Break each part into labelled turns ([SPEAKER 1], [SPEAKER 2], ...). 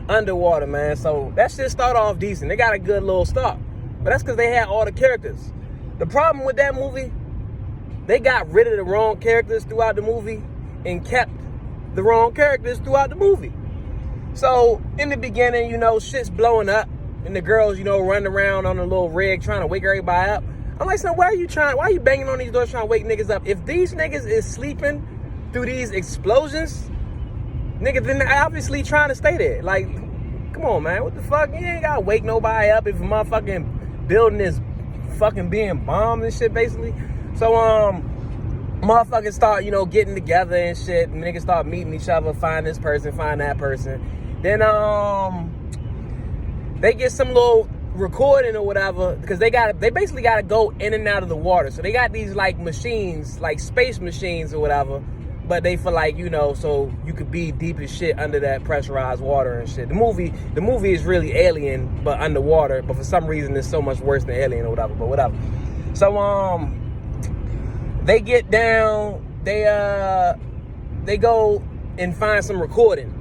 [SPEAKER 1] underwater, man. So that shit start off decent. They got a good little start. But that's because they had all the characters. The problem with that movie, they got rid of the wrong characters throughout the movie and kept the wrong characters throughout the movie. So in the beginning, shit's blowing up and the girls, running around on a little rig trying to wake everybody up. I'm like, son, why are you banging on these doors trying to wake niggas up? If these niggas is sleeping through these explosions, niggas then obviously trying to stay there. Like, come on, man, what the fuck? You ain't gotta wake nobody up if a motherfucking building is fucking being bombed and shit, basically. So, motherfuckers start, getting together and shit, and niggas start meeting each other, find this person, find that person. Then, they get some little recording or whatever, because they basically gotta go in and out of the water. So they got these like machines, like space machines or whatever, but they for like, so you could be deep as shit under that pressurized water and shit. The movie is really Alien, but underwater, but for some reason it's so much worse than Alien or whatever, but whatever. So, they get down, they go and find some recording.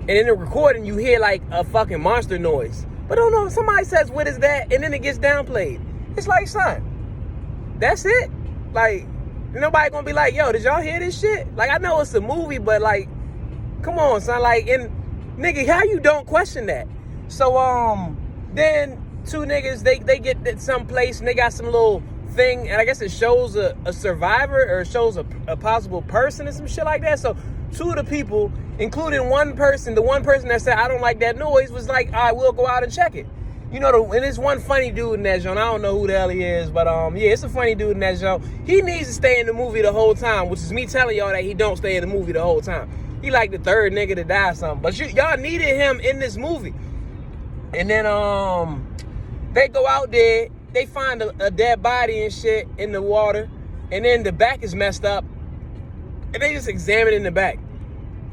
[SPEAKER 1] And in the recording, you hear like a fucking monster noise. But don't know, somebody says, what is that? And then it gets downplayed. It's like, son, that's it? Like, nobody gonna be like, yo, did y'all hear this shit? Like, I know it's a movie, but like, come on, son. Like, and nigga, how you don't question that? So, then two niggas, they get to some place and they got some little thing, and I guess it shows a survivor or it shows a possible person or some shit like that. So two of the people, including one person, the one person that said, I don't like that noise, was like, all right, we'll go out and check it. And it's one funny dude in that joint. I don't know who the hell he is, but yeah, it's a funny dude in that joint. He needs to stay in the movie the whole time, which is me telling y'all that he don't stay in the movie the whole time. He like the third nigga to die or something. But y'all needed him in this movie. And then they go out there, they find a dead body and shit in the water, and then the back is messed up, and they just examine in the back.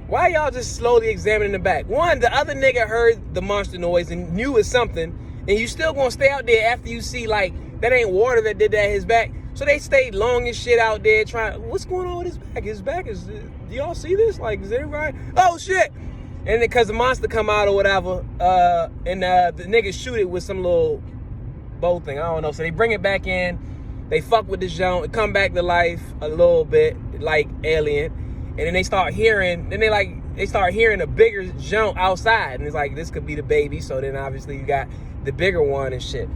[SPEAKER 1] Why y'all just slowly examining the back? One, the other nigga heard the monster noise and knew it's something, and you still gonna stay out there after you see, like, that ain't water that did that his back. So they stayed long as shit out there trying, what's going on with his back? His back is, do y'all see this? Like, is everybody, oh shit! And because the monster come out or whatever, and the niggas shoot it with some little bow thing, I don't know. So they bring it back in, they fuck with the junk, it come back to life a little bit, like Alien. And then they start hearing, a bigger junk outside. And it's like, this could be the baby. So then obviously you got the bigger one and shit.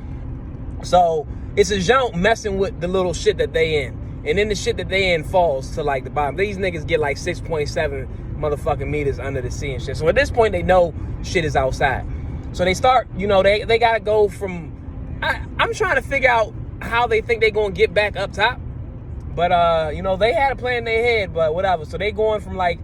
[SPEAKER 1] So it's a junk messing with the little shit that they in. And then the shit that they in falls to like the bottom. These niggas get like 6.7 motherfucking meters under the sea and shit. So at this point they know shit is outside. So they start, they gotta go from, I'm trying to figure out how they think they gonna get back up top. But, they had a plan in their head, but whatever. So they going from like,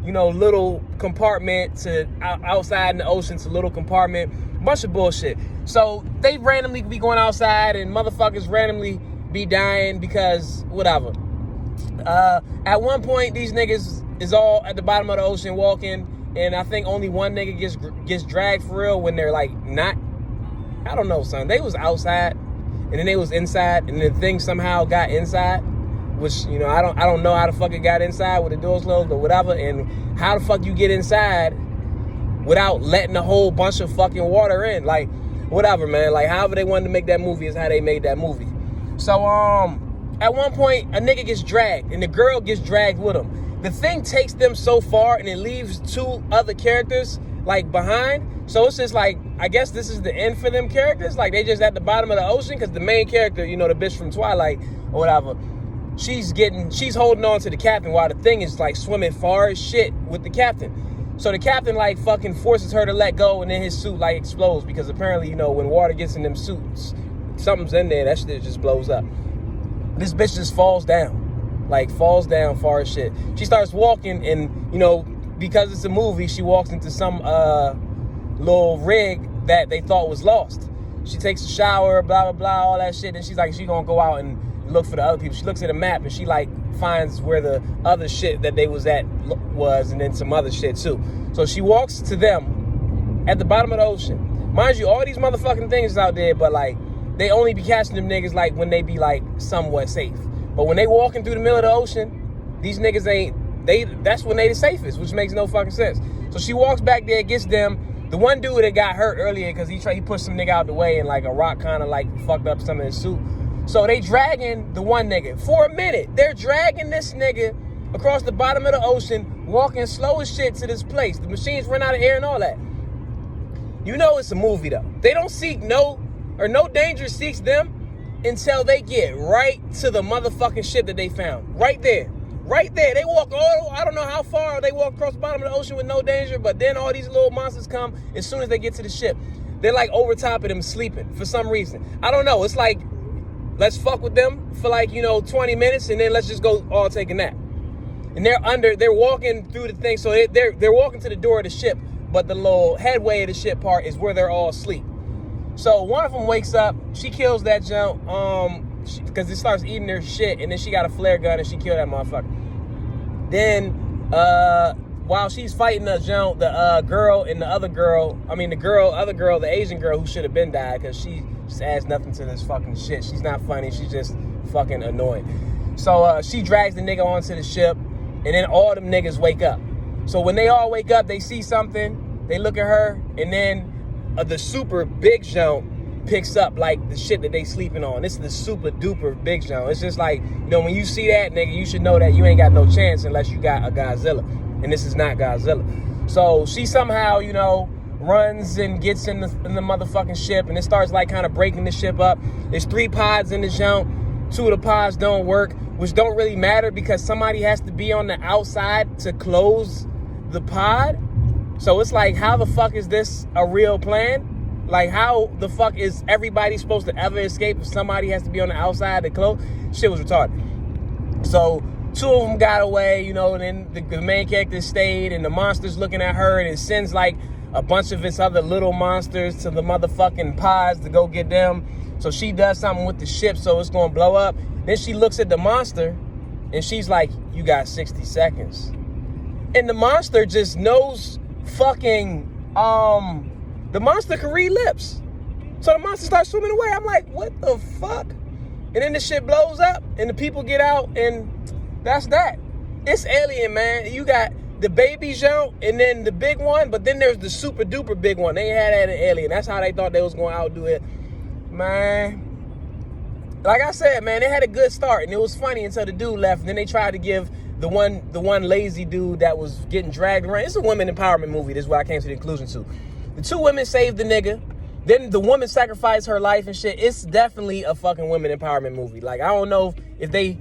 [SPEAKER 1] little compartment to outside in the ocean to little compartment. Bunch of bullshit. So they randomly be going outside and motherfuckers randomly be dying because whatever. At one point, these niggas is all at the bottom of the ocean walking. And I think only one nigga gets dragged for real when they're like not. I don't know, son. They was outside and then they was inside and the thing somehow got inside. Which, I don't know how the fuck it got inside with the doors closed or whatever. And how the fuck you get inside without letting a whole bunch of fucking water in. Like, whatever, man. Like, however they wanted to make that movie is how they made that movie. So, at one point, a nigga gets dragged and the girl gets dragged with him. The thing takes them so far and it leaves two other characters, like, behind. So it's just like, I guess this is the end for them characters. Like, they just at the bottom of the ocean because the main character, the bitch from Twilight or whatever, she's holding on to the captain while the thing is like swimming far as shit with the captain. So the captain like fucking forces her to let go and then his suit like explodes because apparently, when water gets in them suits, something's in there, that shit just blows up. This bitch just falls down far as shit. She starts walking and, because it's a movie, she walks into some little rig that they thought was lost. She takes a shower, blah, blah, blah, all that shit. And she's like, she gonna go out and look for the other people. She looks at a map and she like finds where the other shit that they was at was, and then some other shit too. So she walks to them at the bottom of the ocean. Mind you, all these motherfucking things out there, but like they only be catching them niggas like when they be like somewhat safe. But when they walking through the middle of the ocean, these niggas that's when they the safest, which makes no fucking sense. So she walks back there, gets them, The one dude that got hurt earlier because he pushed some nigga out the way and like a rock kind of like fucked up some of his suit. So they dragging the one nigga. For a minute, they're dragging this nigga across the bottom of the ocean, walking slow as shit to this place. The machines run out of air and all that. You know it's a movie though. They don't seek no danger seeks them until they get right to the motherfucking ship that they found. Right there. Right there. They walk I don't know how far they walk across the bottom of the ocean with no danger, but then all these little monsters come as soon as they get to the ship. They're like over top of them sleeping for some reason. I don't know. It's like, let's fuck with them for like, 20 minutes and then let's just go all take a nap. And they're walking through the thing. So they're walking to the door of the ship, but the little headway of the ship part is where they're all asleep. So one of them wakes up, she kills that junk, because it starts eating their shit, and then she got a flare gun and she killed that motherfucker. Then, while she's fighting the junk, the girl and the other girl, the Asian girl who should have been died, because she just adds nothing to this fucking shit. She's not funny, she's just fucking annoying. So she drags the nigga onto the ship, and then all them niggas wake up. So when they all wake up, they see something, they look at her, and then the super big junk picks up like the shit that they sleeping on. This is the super duper big junk. It's just like, when you see that nigga, you should know that you ain't got no chance unless you got a Godzilla. And this is not Godzilla. So she somehow, runs and gets in the motherfucking ship, and it starts like kind of breaking the ship up. There's 3 pods in the junk. 2 of the pods don't work, which don't really matter because somebody has to be on the outside to close the pod. So it's like, how the fuck is this a real plan? Like, how the fuck is everybody supposed to ever escape if somebody has to be on the outside to close? Shit was retarded. So 2 of them got away, and then the main character stayed, and the monster's looking at her, and it sends like a bunch of its other little monsters to the motherfucking pods to go get them. So she does something with the ship, so it's gonna blow up. Then she looks at the monster, and she's like, you got 60 seconds. And the monster just knows fucking, the monster can read lips. So the monster starts swimming away. I'm like, what the fuck? And then the shit blows up, and the people get out, and that's that. It's Alien, man. You got the baby jump, and then the big one, but then there's the super duper big one. They had that in Alien. That's how they thought they was going to outdo it. Man, like I said, man, they had a good start, and it was funny until the dude left, and then they tried to give the one lazy dude that was getting dragged around. It's a women empowerment movie. This is what I came to the conclusion to. The 2 women saved the nigga. Then the woman sacrificed her life and shit. It's definitely a fucking women empowerment movie. Like, I don't know if they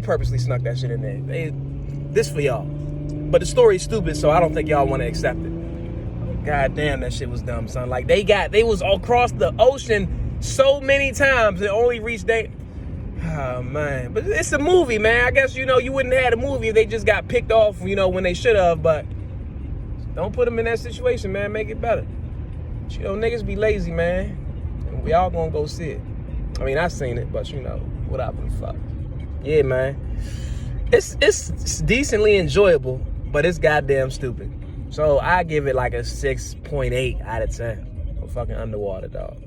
[SPEAKER 1] purposely snuck that shit in there. This for y'all. But the story's stupid, so I don't think y'all want to accept it. God damn, that shit was dumb, son. Like, they was across the ocean so many times and only reached oh, man. But it's a movie, man. I guess, you wouldn't have had a movie if they just got picked off, when they should have, but don't put them in that situation, man. Make it better. Niggas be lazy, man. And we all gonna go see it. I mean, I seen it, but whatever the fuck. Yeah, man. It's decently enjoyable, but it's goddamn stupid. So I give it like a 6.8 out of 10 for fucking Underwater, dog.